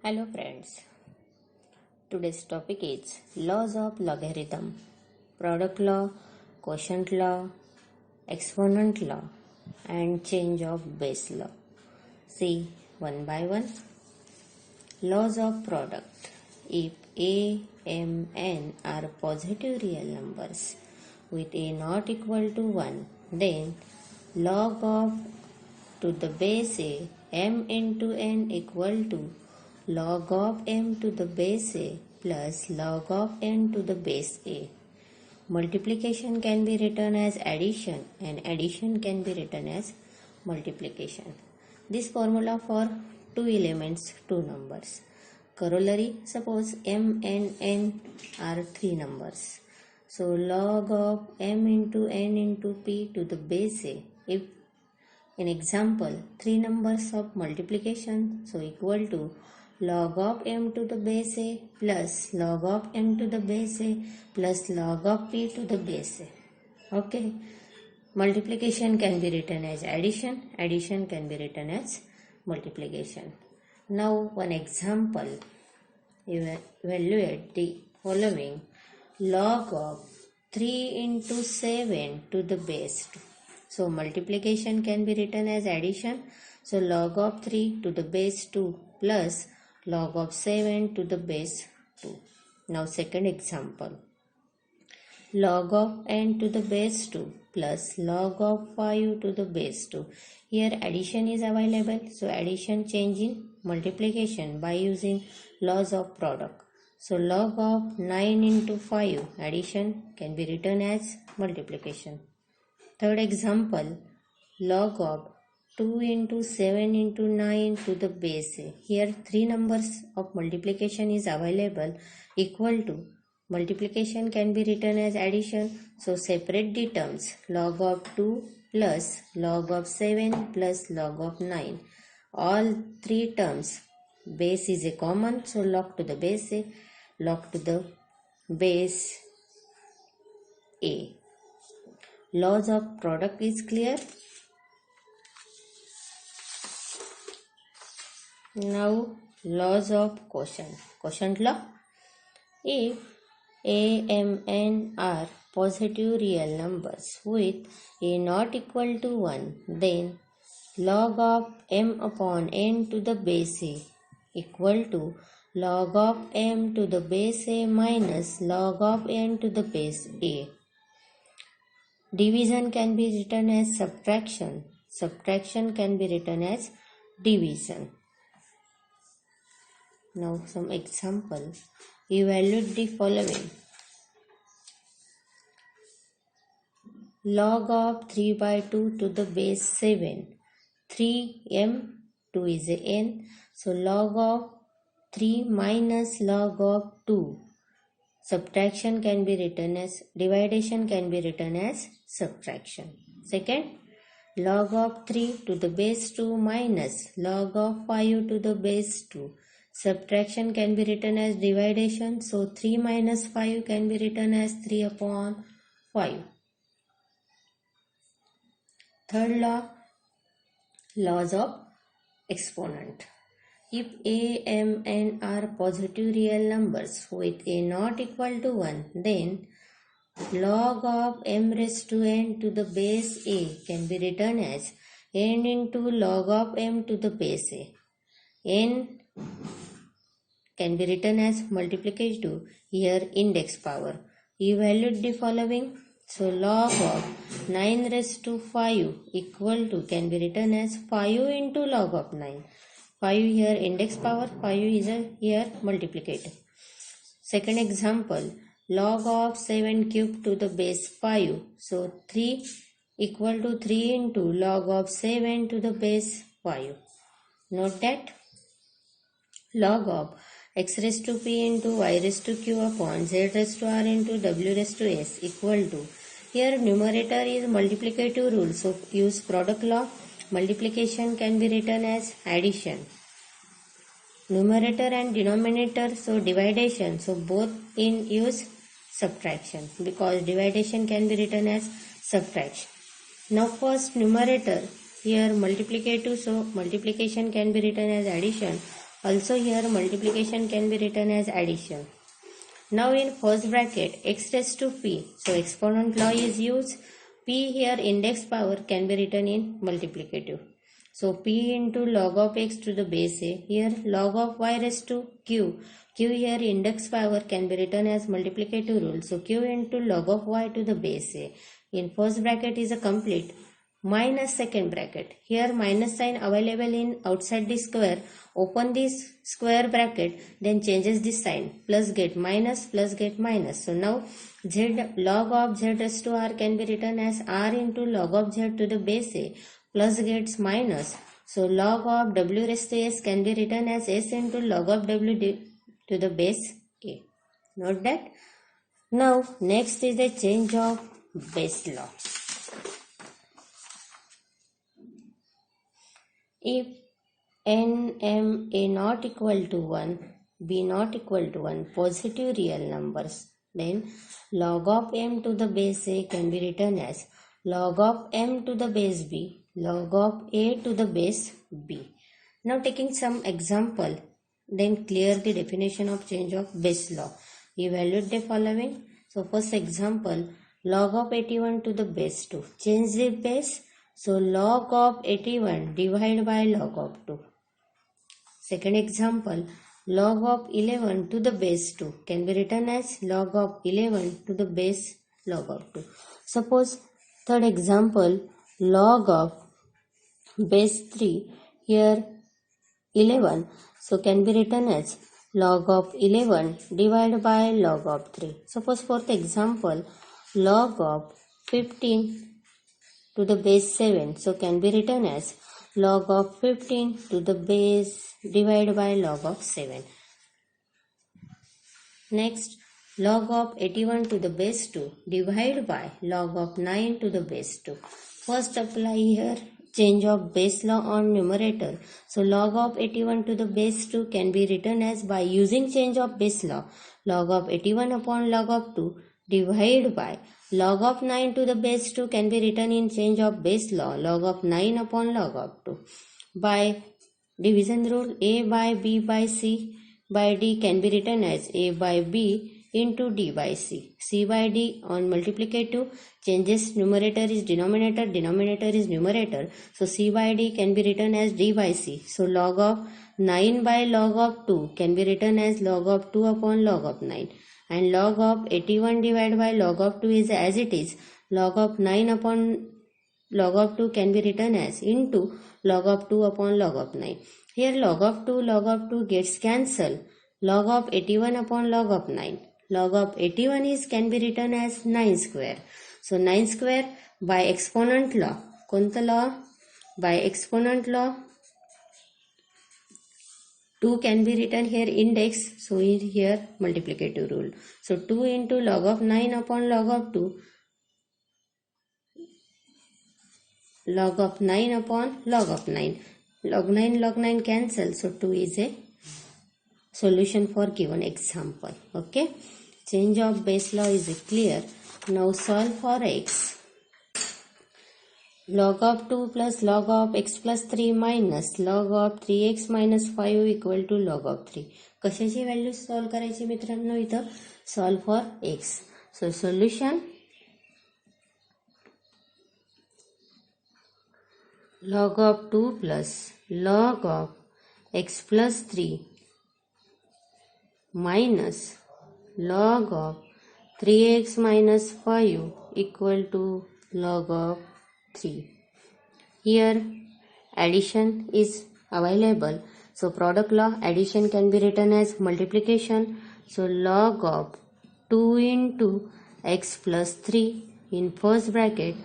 Hello friends, today's topic is laws of logarithm, product law, quotient law, exponent law and change of base law. See one by one. Laws of product. If a, m, n are positive real numbers with a not equal to 1, then log of to the base a m into n equal to log of m to the base a plus log of n to the base a. Multiplication can be written as addition and addition can be written as multiplication. This formula for two elements, two numbers. Corollary, suppose m and n are three numbers. So log of m into n into p to the base a. If in example, three numbers of multiplication, so equal to log of m to the base a plus log of m to the base a plus log of p to the base a. Okay. Multiplication can be written as addition. Addition can be written as multiplication. Now one example. Evaluate the following. Log of 3 into 7 to the base 2. So multiplication can be written as addition. So log of 3 to the base 2 plus log of 7 to the base 2. Now second example. Log of n to the base 2 plus log of 5 to the base 2. Here addition is available. So addition change in multiplication by using laws of product. So log of 9 into 5 addition can be written as multiplication. Third example, log of 2 into 7 into 9 to the base a. Here three numbers of multiplication is available equal to. Multiplication can be written as addition. So separate the terms. Log of 2 plus log of 7 plus log of 9. All three terms. Base is a common. So log to the base a. Log to the base a. Laws of product is clear. Now laws of quotient. Quotient law. If a, m, n are positive real numbers with a not equal to 1, then log of m upon n to the base a equal to log of m to the base a minus log of n to the base a. Division can be written as subtraction. Subtraction can be written as division. Now some example. Evaluate the following. Log of 3 by 2 to the base 7. 3m, 2 is a n. So log of 3 minus log of 2. Subtraction can be written as division can be written as subtraction. Second, log of 3 to the base 2 minus log of 5 to the base 2. Subtraction can be written as division. So 3 minus 5 can be written as 3 upon 5. Third law, laws of exponent. If a, m, n are positive real numbers with a not equal to 1, then log of m raised to n to the base a can be written as n into log of m to the base a. N can be written as multiplication to here index power. Evaluate the following. So log of 9 raised to 5 equal to can be written as 5 into log of 9. 5 here index power, 5 is here multiplicator. Second example, log of 7 cube to the base 5. So 3 equal to 3 into log of 7 to the base 5. Note that log of x raised to p into y raised to q upon z raised to r into w raised to s equal to. Here numerator is multiplicative rule. So use product law. Multiplication can be written as addition. Numerator and denominator, so division. So both in use subtraction because division can be written as subtraction. Now first numerator, here multiplicative, so multiplication can be written as addition Also here multiplication can be written as addition. Now in first bracket x raised to p, so exponent law is used. P here index power can be written in multiplicative. So p into log of x to the base a, here log of y raised to q. Q here index power can be written as multiplicative rule. So q into log of y to the base a. In first bracket is a complete minus second bracket. Here minus sign available in outside the square. Open this square bracket, then changes this sign. Plus get minus, plus get minus. So now z log of z raised to r can be written as r into log of z to the base a. Plus gets minus. So log of w raised to s can be written as s into log of w to the base a. Note that. Now next is the change of base law. If n, m, a not equal to 1, b not equal to 1, positive real numbers, then log of m to the base a can be written as log of m to the base b, log of a to the base b. Now taking some example, then clear the definition of change of base law. Evaluate the following. So first example, log of 81 to the base 2. Change the base. So log of 81 divided by log of 2. Second example, log of 11 to the base 2 can be written as log of 11 to the base log of 2. Suppose third example, log of base 3, here 11, so can be written as log of 11 divided by log of 3. Suppose fourth example, log of 15 to the base 7, so can be written as log of 15 to the base divided by log of 7. Next, log of 81 to the base 2 divided by log of 9 to the base 2. First apply here change of base law on numerator. So log of 81 to the base 2 can be written as, by using change of base law, log of 81 upon log of 2 divided by log of 9 to the base 2 can be written in change of base law, log of 9 upon log of 2. By division rule, a by b by c by d can be written as a by b into d by c. C by d on multiplicative changes numerator is denominator, denominator is numerator. So c by d can be written as d by c. So log of 9 by log of 2 can be written as log of 2 upon log of 9. And log of 81 divided by log of 2 is as it is. Log of 9 upon log of 2 can be written as into log of 2 upon log of 9. Here log of 2 gets cancelled. Log of 81 upon log of 9. Log of 81 is can be written as 9 square. So 9 square by exponent law. Konta law? By exponent law. 2 can be written here index, so here multiplicative rule. So 2 into log of 9 upon log of 2, log of 9 upon log of 9. Log 9 cancel, so 2 is a solution for given example. Okay, change of base law is clear. Now solve for x. Log of 2 plus log of x plus 3 minus log of 3x minus 5 equal to log of 3. कशाची value solve करायची मित्रांनो इथं? Solve for x. So solution, log of 2 plus log of x plus 3 minus log of 3x minus 5 equal to log of 3. Here addition is available. So product law, addition can be written as multiplication. So log of 2 into x plus 3 in first bracket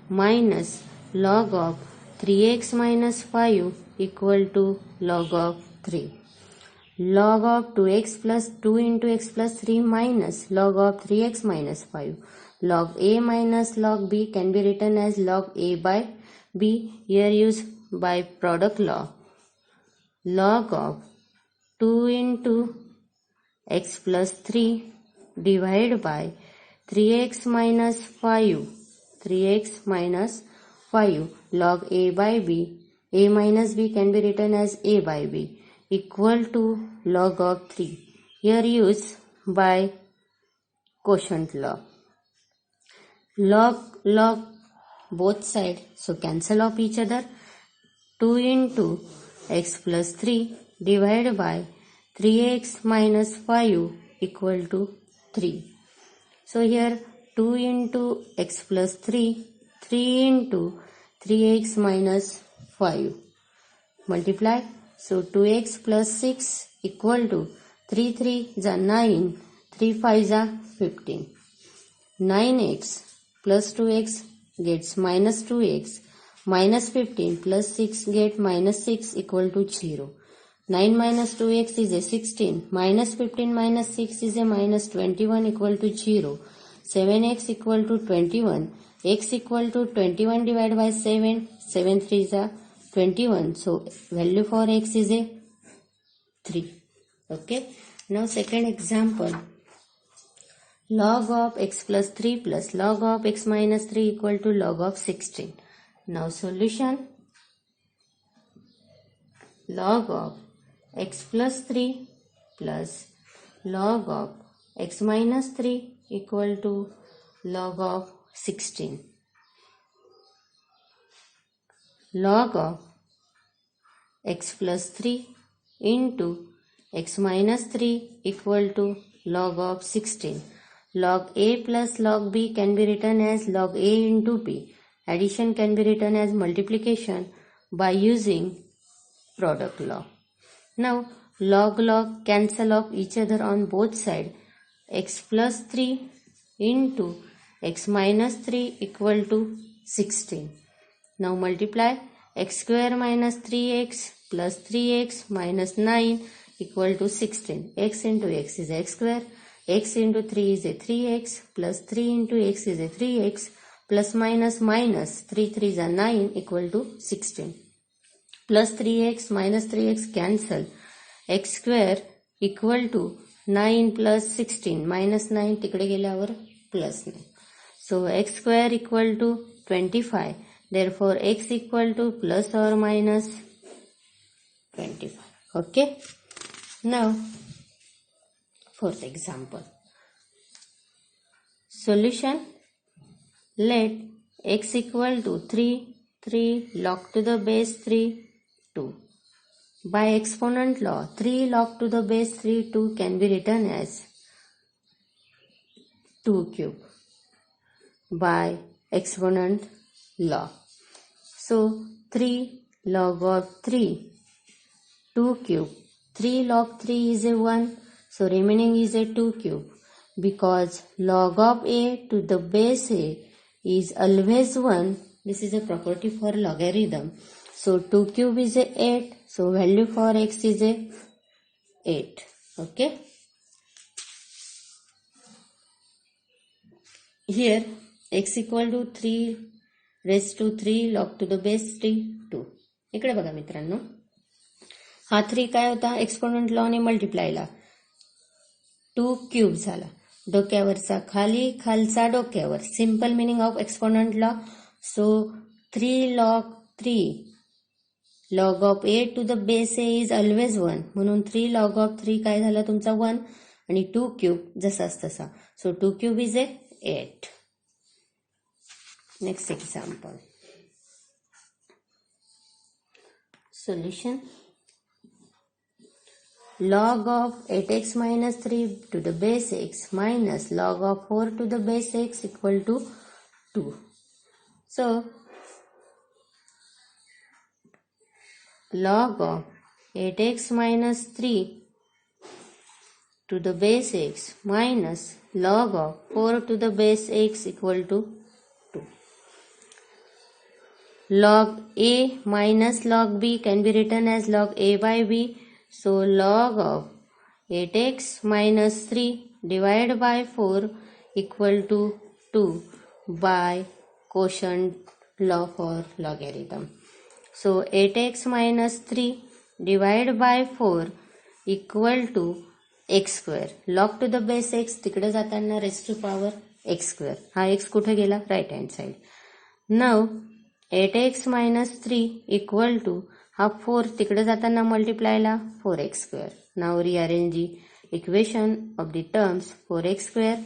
minus log of 3x minus 5 equal to log of 3. Log of 2x plus 2 into x plus 3 minus log of 3x minus 5. Log a minus log b can be written as log a by b. Here use by product law. Log of 2 into x plus 3 divided by 3x minus 5. 3x minus 5 log a by b. A minus b can be written as a by b. equal to log of 3. Here use by quotient law. Log both sides, so cancel off each other. 2 into x plus 3 divided by 3x minus 5 equal to 3. So here 2 into x plus 3, 3 into 3x minus 5. Multiply. So 2x plus 6 equal to 3 3 is 9, 3 5 is 15. 9x plus 2x gets minus 2x, minus 15 plus 6 get minus 6 equal to 0. 9 minus 2x is a 16, minus 15 minus 6 is a minus 21 equal to 0. 7x equal to 21, x equal to 21 divided by 7, 7 3 is a 21. So value for x is a 3. Okay. Now second example. Log of x plus 3 plus log of x minus 3 equal to log of 16. Now solution. Log of x plus 3 plus log of x minus 3 equal to log of 16. Log of x plus 3 into x minus 3 equal to log of 16. Log a plus log b can be written as log a into b. Addition can be written as multiplication by using product law. Now log cancel off each other on both sides. X plus 3 into x minus 3 equal to 16. Now multiply. X square minus 3x plus 3x minus 9 equal to 16. X into x is x square. X into 3 is a 3x plus 3 into x is a 3x plus minus 3 3 is a 9 equal to 16. Plus 3x minus 3x cancel. X square equal to 9 plus 16 minus 9 तिकडे गेल्यावर plus 9. So x square equal to 25. Therefore x equal to plus or minus 25. Okay. Now fourth example. Solution. Let x equal to 3, 3 log to the base 3, 2. By exponent law, 3 log to the base 3, 2 can be written as 2 cube by exponent law. So 3 log of 3, 2 cube. 3 log 3 is a 1, so remaining is a 2 cube. Because log of a to the base a is always 1, this is a property for logarithm. So 2 cube is a 8, so value for x is a 8. Okay. Here x equal to 3 raised to 3 log to the base 3, 2. इकडे बघा मित्रांनो, हा 3 काय होता, exponent law ने मल्टिप्लायला 2 cube झाला. डोक्यावरचा खाली, खालचा डोक्यावर. Simple meaning of exponent law. So 3 log 3 log of a to the base a is always 1. म्हणून 3 log ऑफ 3 काय झाला तुमचा 1 आणि 2 क्यूब जसाच तसा. सो 2 cube is a 8. Next example. Solution. Log of 8x minus 3 to the base x minus log of 4 to the base x equal to 2. So, log of 8x minus 3 to the base x minus log of 4 to the base x equal to 2. Log a minus log b can be written as log a by b. So log of 8x minus 3 divided by 4 equal to 2 by quotient law for logarithm. So 8x minus 3 divided by 4 equal to x square. Log to the base x तिकडे जाताना raised to power x square. हा x कुठे गेला? Right hand side. Now 8x minus 3 equal to हा 4 तिकडे जाताना मल्टिप्लायला 4x². Now rearrange the equation of the terms 4x²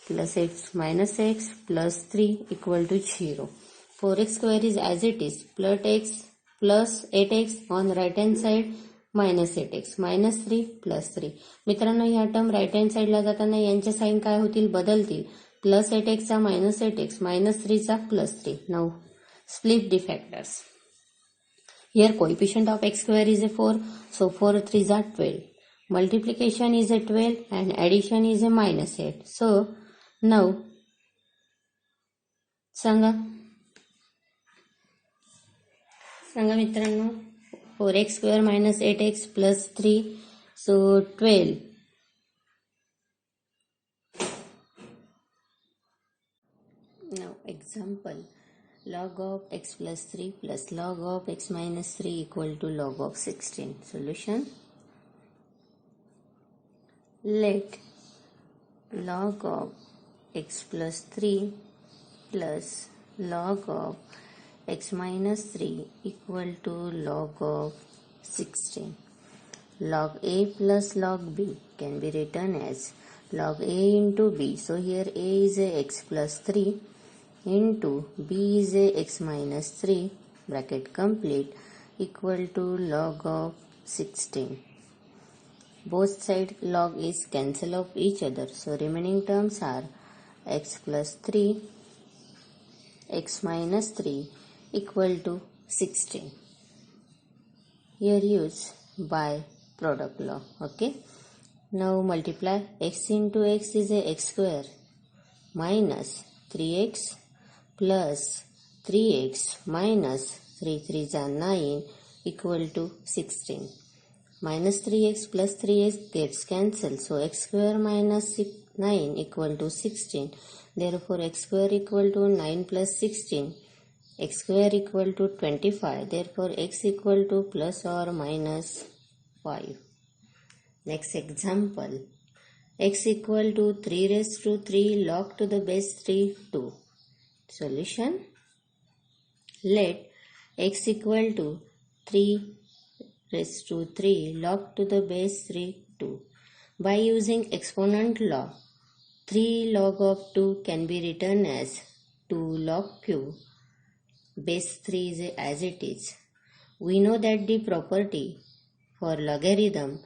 plus x minus x plus 3 equal to 0. 4x² is as it is, plus 8x on right hand side minus 8x minus 3 plus 3. मित्रांनो ह्या term right hand साईडला जाताना यांच्या sign काय होतील, बदलतील. Plus 8x चा minus 8x, minus 3 चा plus 3. Now split the factors. Here coefficient of x² is a 4, so 4 3s are 12. Multiplication is a 12 and addition is a minus 8. So now सांगा मित्रांनो, 4x² minus 8x plus 3, so 12. Now example, log of x plus 3 plus log of x minus 3 equal to log of 16. Solution, let log of x plus 3 plus log of x minus 3 equal to log of 16. Log a plus log b can be written as log a into b. So here a is a x plus 3 into b is a x minus 3 bracket complete equal to log of 16. Both side log is cancel of each other. So remaining terms are x plus 3 x minus 3 equal to 16. Here use by product law. Okay. Now multiply x into x is a x² minus 3x plus 3x minus 3 3s are 9 equal to 16. Minus 3x plus 3x gets cancelled. So x² minus 9 equal to 16. Therefore x² equal to 9 plus 16. X² equal to 25. Therefore x equal to plus or minus 5. Next example. X equal to 3 raised to 3 log to the base 3 2. Solution. Let x equal to 3 raised to 3 log to the base 3 2. By using exponent law, 3 log of 2 can be written as 2 log cube. Base 3 is as it is. We know that the property for logarithm,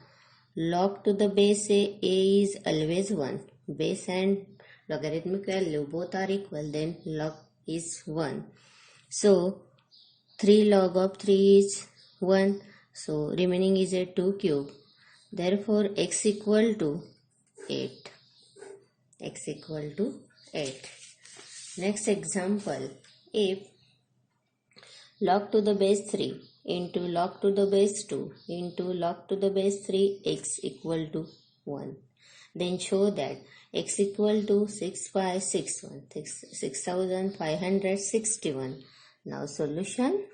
log to the base a is always 1. Base and logarithmic value both are equal, then log is 1. So 3 log of 3 is 1. So remaining is a 2 cube. Therefore x equal to 8. X equal to 8. Next example. If log to the base 3 into log to the base 2 into log to the base 3 x equal to 1, then show that x equal to 6561. Now solution.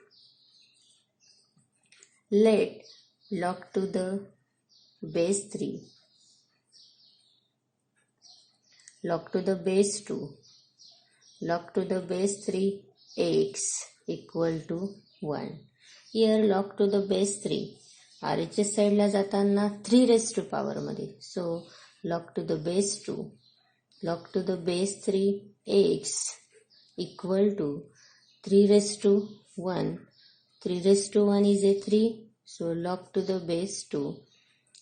Let log to the base 3 log to the base 2 log to the base 3 x equal to 1. Here log to the base 3 RHS साइडला जाताना 3 raised to power मध्ये. So log to the base 2 log to the base 3 x equal to 3 raised to 1. 3 raised to 1 is a 3. So log to the base 2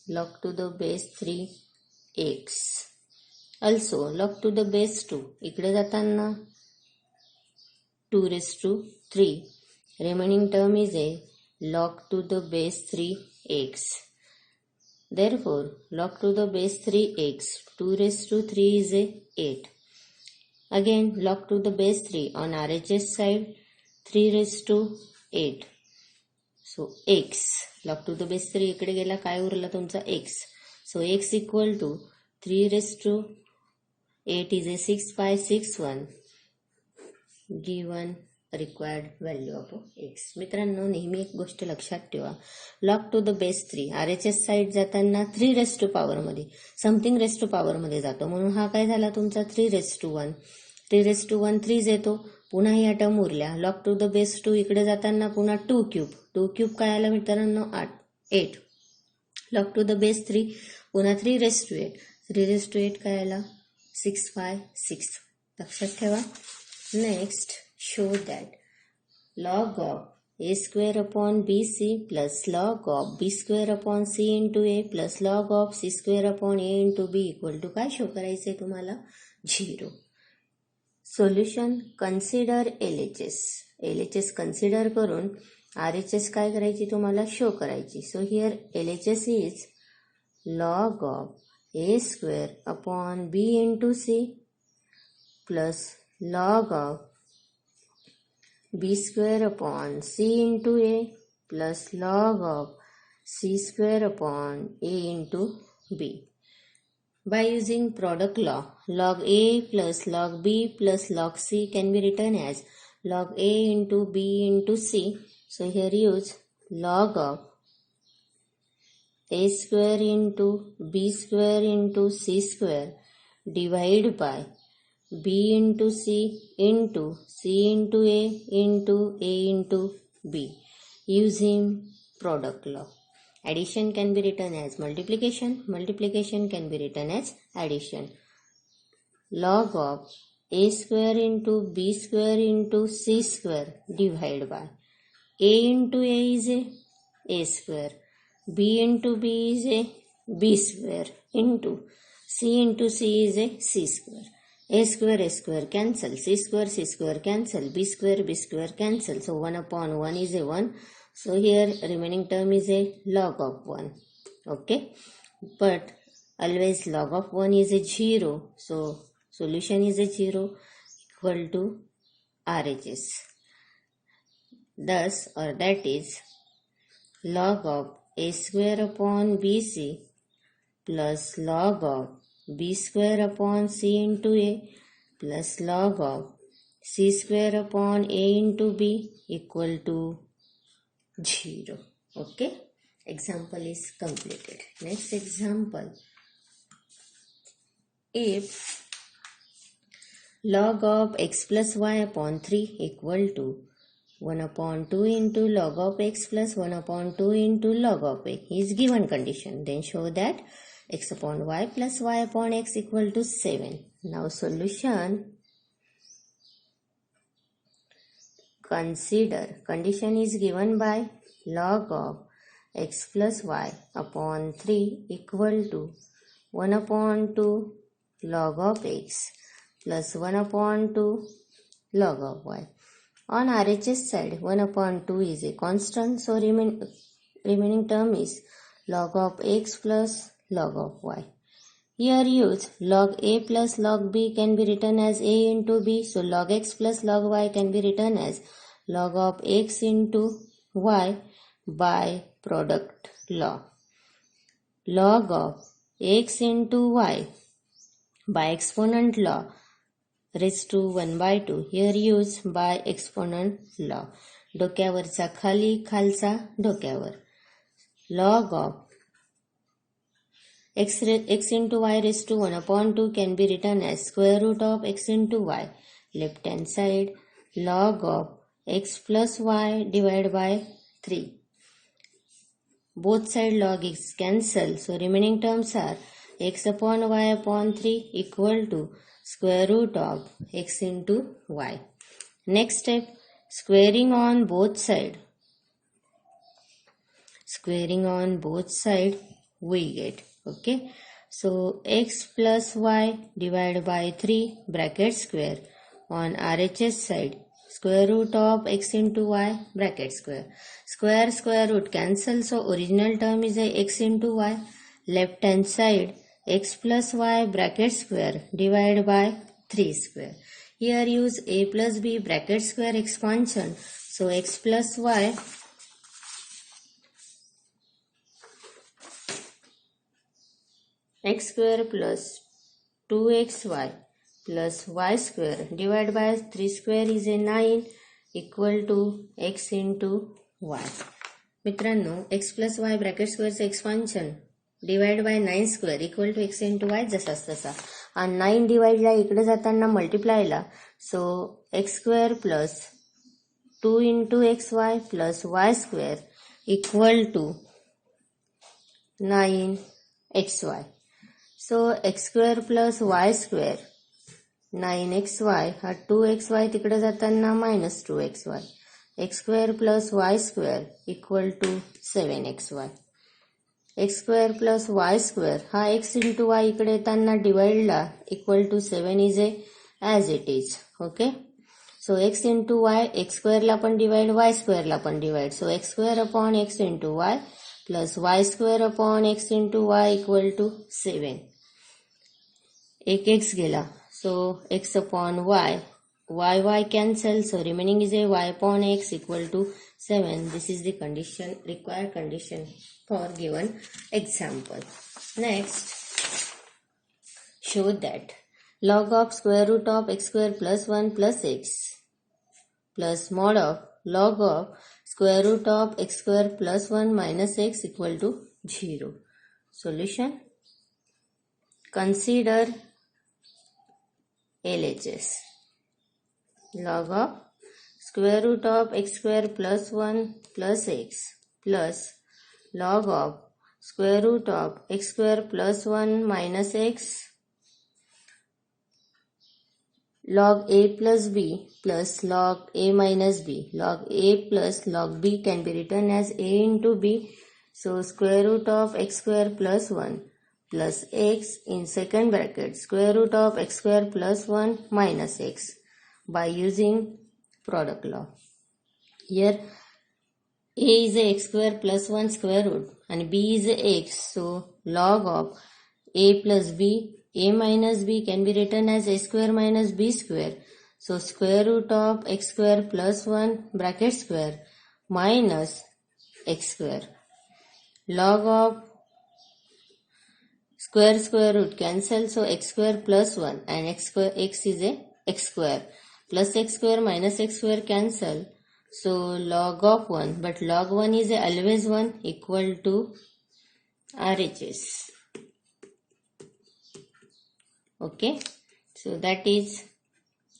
log to the base 3 x. Also log to the base 2 इकडे जाताना 2 raised to 3. Remaining term is a log to the base 3 x. Therefore log to the base 3 x, 2 raised to 3 is a 8. Again log to the base 3 on RHS side 3 raised to 8. So x log to the base 3 इकडे गेला, काय उरला तुमचा x. So x equal to 3 raised to 8 is a 6561 given required value of x. मित्रांनो नेहमी एक गोष्ट लक्षात ठेवा, log to the base 3 RHS side जाताना 3 raised to power मध्ये समथिंग रेस्ट टू पॉवर मध्ये जातो, म्हणून हा काय झाला तुमचा 3 raised to 1. 3 raised to 1 3 येतो, पुन्हा ह्या टर्म उरल्या. लॉग टू द बेस 2 इकडे जाताना पुन्हा 2 क्यूब. 2 क्यूब काय आला मित्रांनो 8. लॉग टू द बेस 3 पुन्हा 3 रेस टू 8. 3 रेस टू 8 काय आला 6 5 6. लक्षात ठेवा. Next show that log of a square upon bc plus log of b square upon c into a plus log of c square upon a into b equal to काय show करायचे तुम्हाला 0. Solution consider LHS. LHS consider करून RHS काय करायची तुम्हाला show करायची. So here LHS is log of a square upon b into c plus log of b square upon c into a plus log of c square upon a into b. By using product law, log a plus log b plus log c can be written as log a into b into c. So here use log of a square into b square into c square divided by b into c into a into a into b using product law. Addition can be written as multiplication. Multiplication can be written as addition. Log of a square into b square into c square divided by a into a is a square, b into b is a b square into c is a c square. A square cancel, c square cancel, b square cancel. So 1 upon 1 is a 1. So here remaining term is a log of 1. Okay. But always log of 1 is a 0. So solution is a 0 equal to RHS. Thus or that is log of a square upon BC plus log of b square upon c into a plus log of c square upon a into b equal to 0. Okay. Example is completed. Next example. If log of x plus y upon 3 equal to 1 upon 2 into log of x plus 1 upon 2 into log of x is given condition, then show that x upon y plus y upon x equal to 7. Now solution. Consider condition is given by log of x plus y upon 3 equal to 1 upon 2 log of x plus 1 upon 2 log of y. On RHS side 1 upon 2 is a constant, so remaining term is log of x plus log of y. Here use log a plus log b can be written as a into b. So log x plus log y can be written as log of x into y by product law. Log of x into y by exponent law raised to 1 by 2. Here use by exponent law. डोक्यावरचा खाली, खालचा डोक्यावर. Log of x into y raised to 1 upon 2 can be written as square root of x into y. Left hand side log of x plus y divided by 3. Both side log x cancel, so remaining terms are x upon y upon 3 equal to square root of x into y. Next step, squaring on both side. Squaring on both side we get. Okay, so x plus y divided by 3 bracket square on RHS side square root of x into y bracket square. Square root cancel, so original term is a x into y. Left hand side x plus y bracket square divided by 3 square. Here use a plus b bracket square expansion. So x plus y x square plus 2xy plus y square divided by 3 square is a 9 equal to x into y. मित्रांनो x plus y bracket squareचं expansion divide by 9 square equal to x into y जसाच तसा. आणि 9 डिवाइडला इकडे जाताना मल्टिप्लायला, सो x square plus 2 into xy plus y square equal to 9xy. So x square plus y square 9xy हा 2xy तिकडे जाताना minus 2xy. x square plus y square equal to 7xy. x square plus y square हा x into y इकडे येताना divide La equal to 7 is a as it is. Okay. So x into y x square ला पण divide y square ला पण divide. So x square upon x into y plus y square upon x into y equal to 7. एक x गेला. So x upon y y cancel, so remaining is a y upon x equal to 7. This is the condition, required condition for given example. Next, show that log of square root of x square plus 1 plus x plus mod of log of square root of x square plus 1 minus x equal to 0. Solution. Consider LHS. Log of square root of x square plus 1 plus x plus log of square root of x square plus 1 minus x log a plus b plus log a minus b. Log a plus log b can be written as a into b. So square root of x square plus 1 plus x in second bracket square root of x square plus 1 minus x by using product law. Here a is a x square plus 1 square root and b is a x. So log of a plus b, a minus b can be written as a square minus b square. So square root of x square plus 1 bracket square minus x square. Log of square root cancel, so x square plus 1 and x is a x square plus x square minus x square cancel. So log of 1, but log 1 is always 1 equal to RHS. Okay, so that is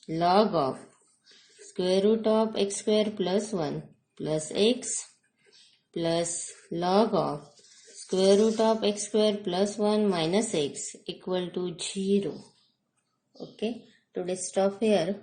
log of square root of x square plus 1 plus x plus log of square root of x square plus 1 minus x equal to 0. Okay, today stop here.